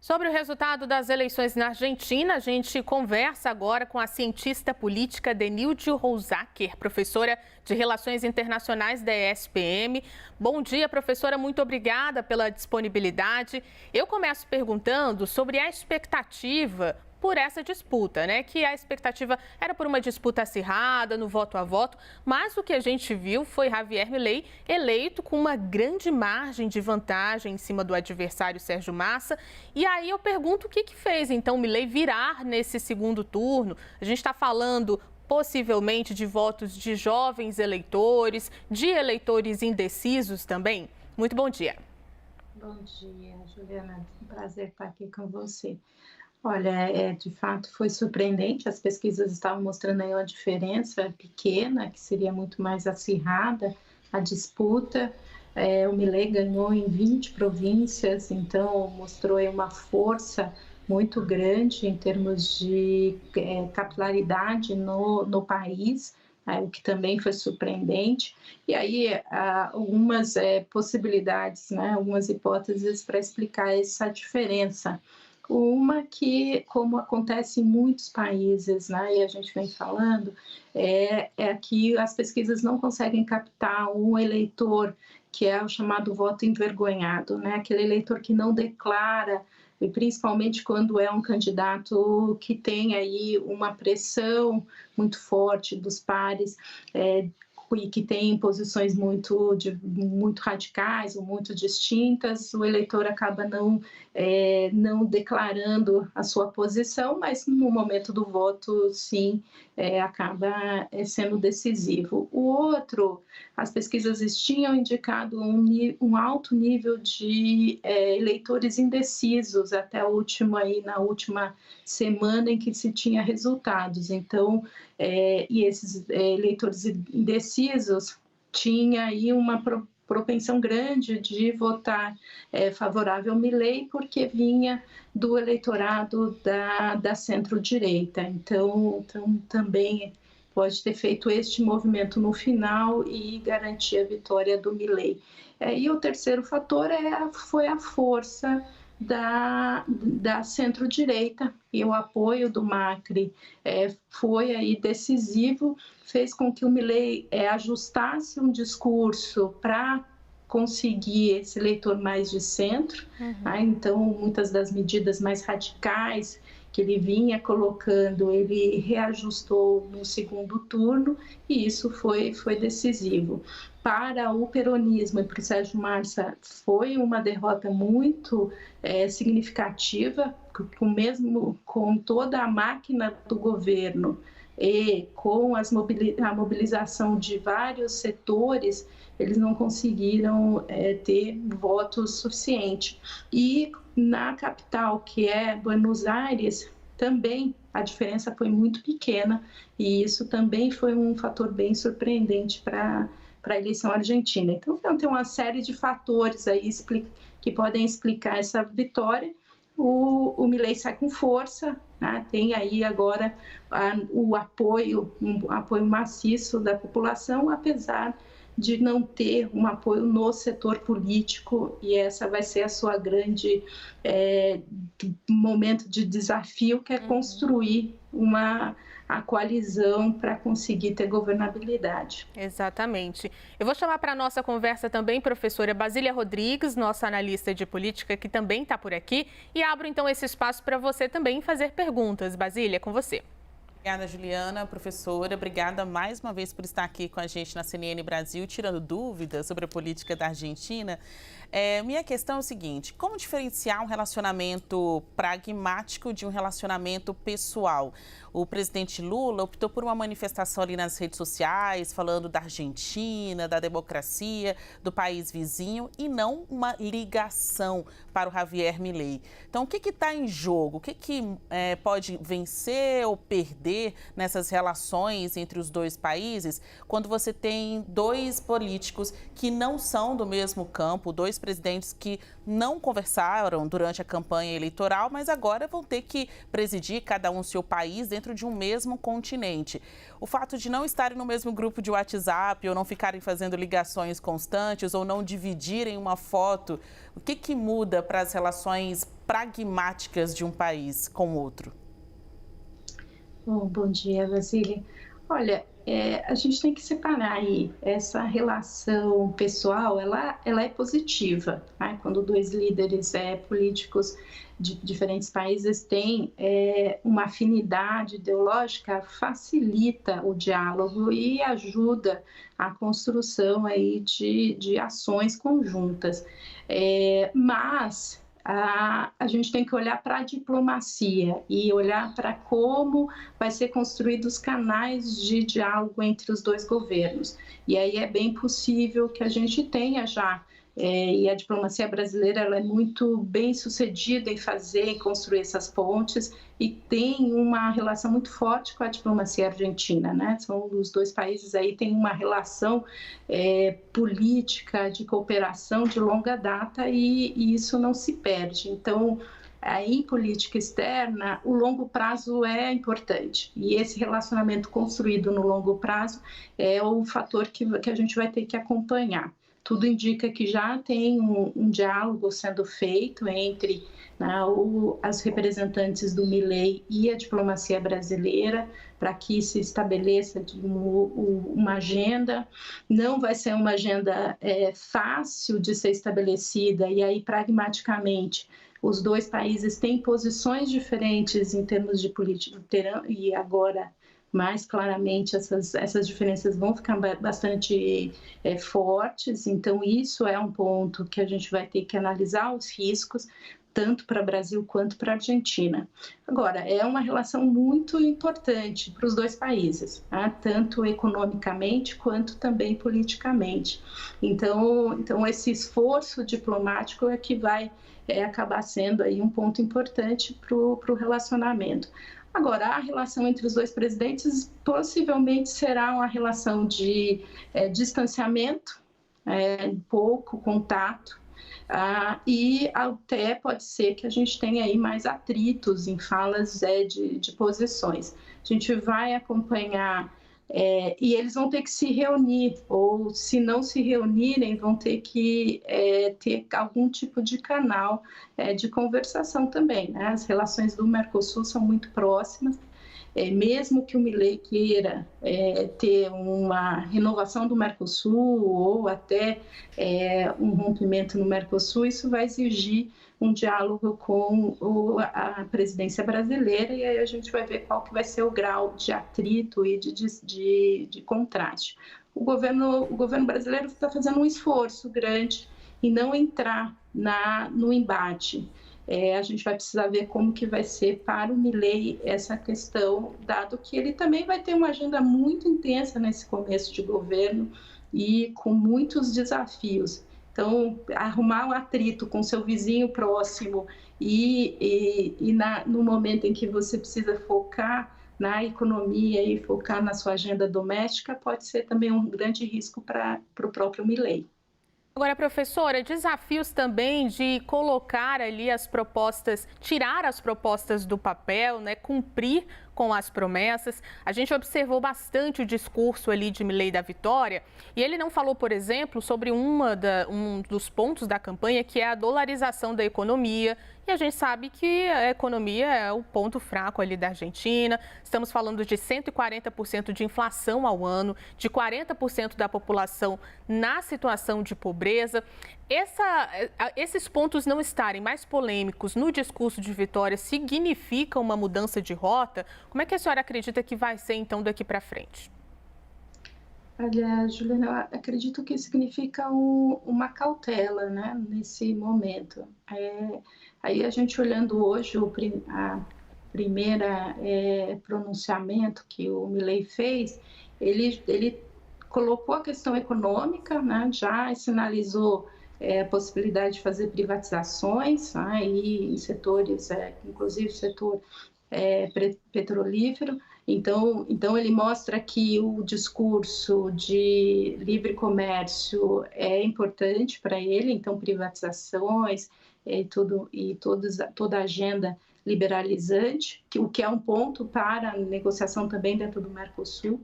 Sobre o resultado das eleições na Argentina, a gente conversa agora com a cientista política Denilde Rousaker, professora de Relações Internacionais da ESPM. Bom dia, professora, muito obrigada pela disponibilidade. Eu começo perguntando sobre a expectativa por essa disputa, né? Que a expectativa era por uma disputa acirrada, no voto a voto, mas o que a gente viu foi Javier Milei eleito com uma grande margem de vantagem em cima do adversário Sérgio Massa. E aí eu pergunto o que fez então Milei virar nesse segundo turno. A gente está falando possivelmente de votos de jovens eleitores, de eleitores indecisos também. Muito bom dia. Bom dia, Juliana. Um prazer estar aqui com você. Olha, de fato foi surpreendente, as pesquisas estavam mostrando aí uma diferença pequena, que seria muito mais acirrada a disputa. O Milei ganhou em 20 províncias, então mostrou aí uma força muito grande em termos de capilaridade no país, o que também foi surpreendente. E aí, algumas possibilidades, né, algumas hipóteses para explicar essa diferença. Uma que, como acontece em muitos países, né, e a gente vem falando, é que as pesquisas não conseguem captar um eleitor que é o chamado voto envergonhado, né, aquele eleitor que não declara, e principalmente quando é um candidato que tem aí uma pressão muito forte dos pares, e que tem posições muito radicais ou muito distintas, o eleitor acaba não declarando a sua posição, mas no momento do voto, sim, acaba sendo decisivo. O outro, as pesquisas tinham indicado um alto nível de eleitores indecisos até na última semana em que se tinha resultados. Então, e esses eleitores indecisos tinha aí uma propensão grande de votar favorável ao Milei, porque vinha do eleitorado da centro-direita. Então, também pode ter feito este movimento no final e garantir a vitória do Milei. E o terceiro fator foi a força da centro-direita, e o apoio do Macri foi aí decisivo, fez com que o Milei ajustasse um discurso para conseguir esse eleitor mais de centro. Então, muitas das medidas mais radicais que ele vinha colocando, ele reajustou no segundo turno, e isso foi decisivo. Para o peronismo e para o Sérgio Massa foi uma derrota muito significativa, mesmo com toda a máquina do governo e com a mobilização de vários setores, eles não conseguiram ter votos suficientes. E na capital, que é Buenos Aires, também a diferença foi muito pequena, e isso também foi um fator bem surpreendente para a eleição argentina. Então, tem uma série de fatores aí que podem explicar essa vitória. O Milei sai com força, né? Tem aí agora um apoio maciço da população, apesar de não ter um apoio no setor político, e essa vai ser a sua grande momento de desafio, que é construir a coalizão para conseguir ter governabilidade. Exatamente. Eu vou chamar para a nossa conversa também professora Basília Rodrigues, nossa analista de política, que também está por aqui, e abro então esse espaço para você também fazer perguntas. Basília, com você. Obrigada, Juliana, professora. Obrigada mais uma vez por estar aqui com a gente na CNN Brasil, tirando dúvidas sobre a política da Argentina. Minha questão é o seguinte: como diferenciar um relacionamento pragmático de um relacionamento pessoal? O presidente Lula optou por uma manifestação ali nas redes sociais, falando da Argentina, da democracia, do país vizinho, e não uma ligação para o Javier Milei. Então, o que está em jogo? O que pode vencer ou perder interferir nessas relações entre os dois países quando você tem dois políticos que não são do mesmo campo, dois presidentes que não conversaram durante a campanha eleitoral, mas agora vão ter que presidir cada um seu país dentro de um mesmo continente. O fato de não estarem no mesmo grupo de WhatsApp ou não ficarem fazendo ligações constantes ou não dividirem uma foto, o que muda para as relações pragmáticas de um país com o outro? Bom dia, Vasília. Olha, a gente tem que separar aí essa relação pessoal, ela é positiva, né? Quando dois líderes políticos de diferentes países têm uma afinidade ideológica, facilita o diálogo e ajuda a construção aí de ações conjuntas. Mas a gente tem que olhar para a diplomacia e olhar para como vai ser construídos os canais de diálogo entre os dois governos. E aí é bem possível que a gente tenha já, e a diplomacia brasileira ela é muito bem sucedida em fazer, em construir essas pontes, e tem uma relação muito forte com a diplomacia argentina, né? São os dois países aí têm uma relação política de cooperação de longa data e isso não se perde. Então, em política externa, o longo prazo é importante e esse relacionamento construído no longo prazo é o fator que a gente vai ter que acompanhar. Tudo indica que já tem um diálogo sendo feito entre as representantes do Milei e a diplomacia brasileira para que se estabeleça uma agenda. Não vai ser uma agenda fácil de ser estabelecida e aí, pragmaticamente, os dois países têm posições diferentes em termos de política e agora mais claramente essas diferenças vão ficar bastante fortes, então isso é um ponto que a gente vai ter que analisar os riscos, tanto para o Brasil quanto para a Argentina. Agora, é uma relação muito importante para os dois países, tá? Tanto economicamente quanto também politicamente. Então esse esforço diplomático é que vai acabar sendo aí um ponto importante para o relacionamento. Agora, a relação entre os dois presidentes possivelmente será uma relação de distanciamento, pouco contato, e até pode ser que a gente tenha aí mais atritos em falas de posições. A gente vai acompanhar e eles vão ter que se reunir, ou se não se reunirem, vão ter que ter algum tipo de canal de conversação também, né? As relações do Mercosul são muito próximas, mesmo que o Milei queira ter uma renovação do Mercosul ou até um rompimento no Mercosul, isso vai exigir um diálogo com a presidência brasileira e aí a gente vai ver qual que vai ser o grau de atrito e de contraste. O governo brasileiro está fazendo um esforço grande em não entrar no embate. A gente vai precisar ver como que vai ser para o Milei essa questão, dado que ele também vai ter uma agenda muito intensa nesse começo de governo e com muitos desafios. Então, arrumar um atrito com seu vizinho próximo no momento em que você precisa focar na economia e focar na sua agenda doméstica pode ser também um grande risco para o próprio Milei. Agora, professora, desafios também de colocar ali as propostas, tirar as propostas do papel, né, cumprir com as promessas. A gente observou bastante o discurso ali de Milei da Vitória e ele não falou, por exemplo, sobre um dos pontos da campanha, que é a dolarização da economia. E a gente sabe que a economia é o ponto fraco ali da Argentina. Estamos falando de 140% de inflação ao ano, de 40% da população na situação de pobreza. Esses pontos não estarem mais polêmicos no discurso de Vitória significa uma mudança de rota? Como é que a senhora acredita que vai ser, então, daqui para frente? Olha, Juliana, eu acredito que significa uma cautela, né, nesse momento. Aí a gente olhando hoje a primeira pronunciamento que o Milei fez, ele colocou a questão econômica, né, já sinalizou a possibilidade de fazer privatizações em setores, inclusive o setor petrolífero, Então ele mostra que o discurso de livre comércio é importante para ele, então privatizações toda a agenda liberalizante, o que é um ponto para a negociação também dentro do Mercosul.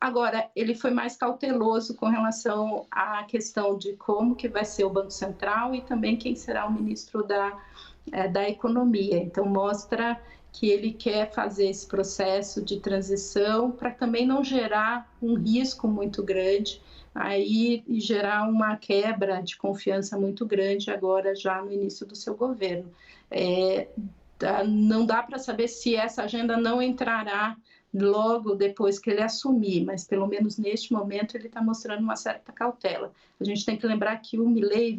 Agora, ele foi mais cauteloso com relação à questão de como que vai ser o Banco Central e também quem será o ministro da Economia. Então, mostra que ele quer fazer esse processo de transição para também não gerar um risco muito grande aí e gerar uma quebra de confiança muito grande agora já no início do seu governo. Não dá para saber se essa agenda não entrará logo depois que ele assumir, mas pelo menos neste momento ele está mostrando uma certa cautela. A gente tem que lembrar que o Milei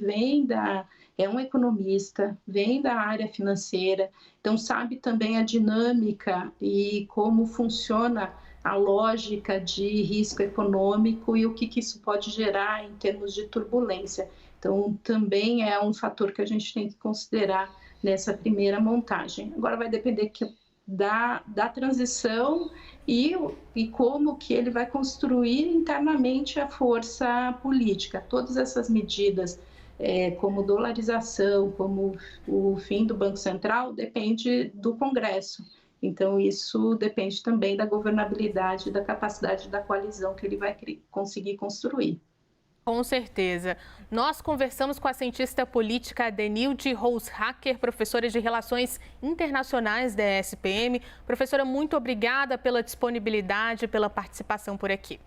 é um economista, vem da área financeira, então sabe também a dinâmica e como funciona a lógica de risco econômico e o que isso pode gerar em termos de turbulência. Então, também é um fator que a gente tem que considerar nessa primeira montagem. Agora vai depender da transição e como que ele vai construir internamente a força política. Todas essas medidas, como dolarização, como o fim do Banco Central, depende do Congresso. Então, isso depende também da governabilidade, da capacidade da coalizão que ele vai conseguir construir. Com certeza. Nós conversamos com a cientista política Denilde Roushacker, professora de Relações Internacionais da ESPM. Professora, muito obrigada pela disponibilidade e pela participação por aqui.